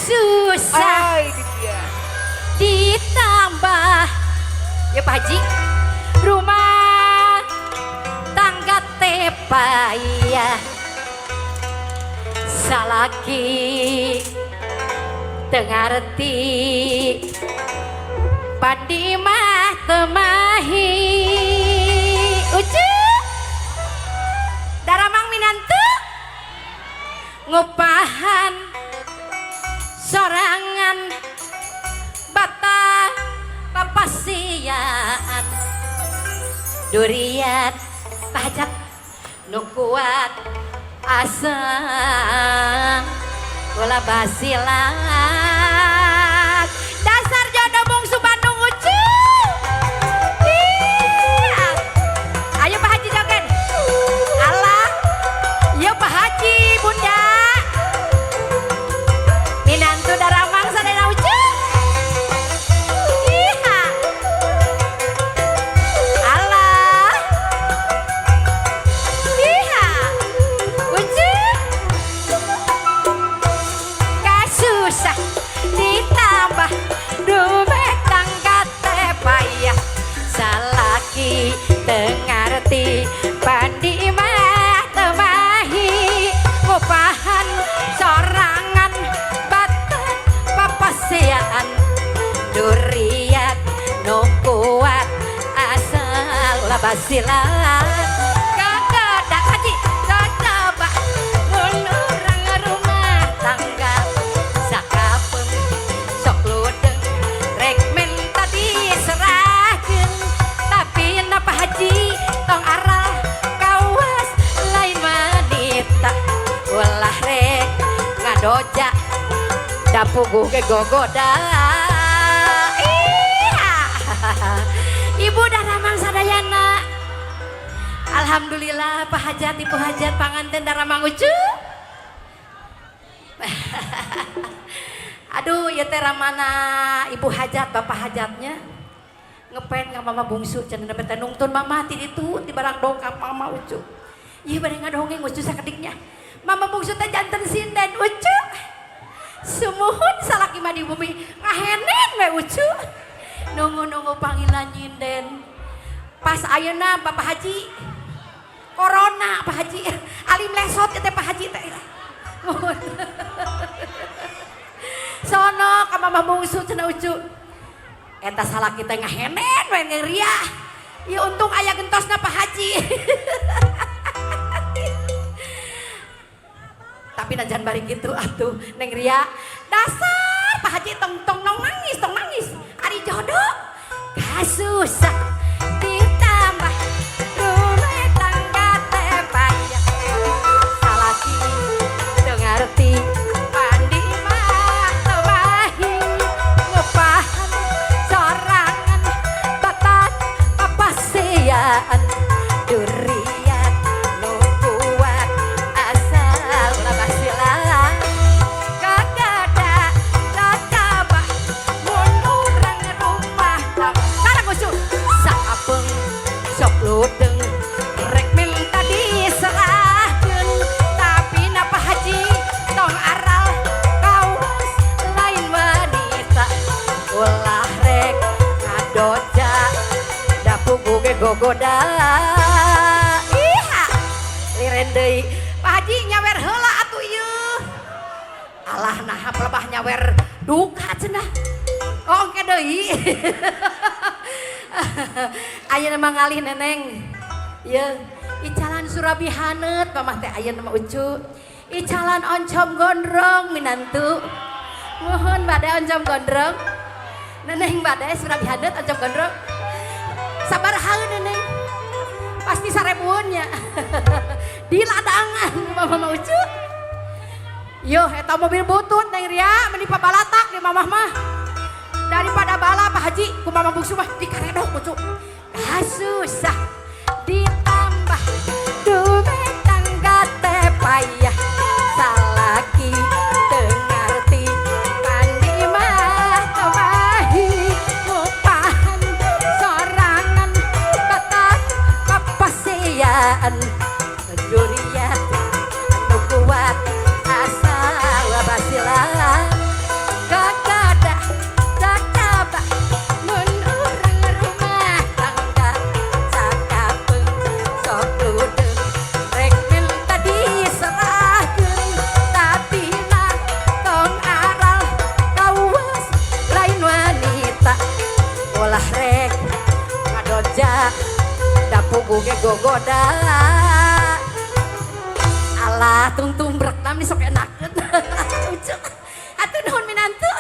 susah ditambah ya Pak Haji rumah tangga tepaya salaki tengarti pandi mah temahi ucu daramang minantu ngupahan sorangan bata papasiaan durian pajak nu kuat asa bola basilan dasar jodoh bungsu Bandung ucu ayo Pak Haji joget Allah yo Pak Haji bunda minantu daramang sadaya ucu tengarti pandi mah temahi ngupahan sorangan batan papasiaan durian nu kuat asal basilan kagada haji coba mulurang rumah tangga sakapeung sok ludeng rek minta diserahkeun tapi napa Haji tong aral kawas lain wanita ulah rek ngadoja dapuguh ge gogoda ibu daramang sadayana alhamdulillah Pak Hajat ibu hajat panganten daramang ucu aduh ya teh ramana ibu hajat bapak hajatnya ngepen nggak mama bungsu cenah beta nungtun mama ti ditu di barang dongkap mama ucu ieu bade ngadongeng ucu sakediknya mama bungsu teh janten sinden ucu sumuhun salaki mah di bumi ngahenen we ucu nunggu-nunggu panggilan nyinden pas ayeuna Bapak Haji corona Pak Haji alim lesot teh Pak Haji teh sono ka mama bungsu cenah ucu eta salaki teh ngahenen we ngeuria ieu untung aya gentosna Pak Haji tapi najan bari kitu atuh Neng Ria dasar Pak Haji tong nangis ari jodoh kasusah ditambah rumah tangga teh payah salaki teu ngarti pandi mah temahi ngupahan sorangan batan papasiaan durian nu kuat asal basilan kagada coba mulurang rumah tangga ucu sakapeung sok ludeng rek minta diserahkeun tapi napa Haji tong aral kawas lain wanita ulah rek ngadoja dapuguh ge gogoda iha liren deui Pak Haji nyawer heula atuh ieu alah naha pelebah nyawer duka cenah oh engke deui ayeuna mah ngalih neneng ieu icalan Surabi haneut pamah teh ayeuna mah ucu icalan oncom gondrong minantu mohon bade oncom gondrong neneng bade Surabi haneut oncom gondrong sabar haeu neneng pasti sarebueun nya di ladangan mama ucu yo eta mobil butut Neng Ria meni pabalatak di mamah mah daripada bala Pak Haji ku mama bungsu mah dikaredok ucu kasusah ditambah dume tangga teh payah salaki teu ngarti pandi mah temahi ngupahan sorangan batan papasiaan durian nu kuat asal basilan pugu ge gogoda. Alah tungtung brek nam sok enakeun. Ucuk. Atuh nuhun minantu.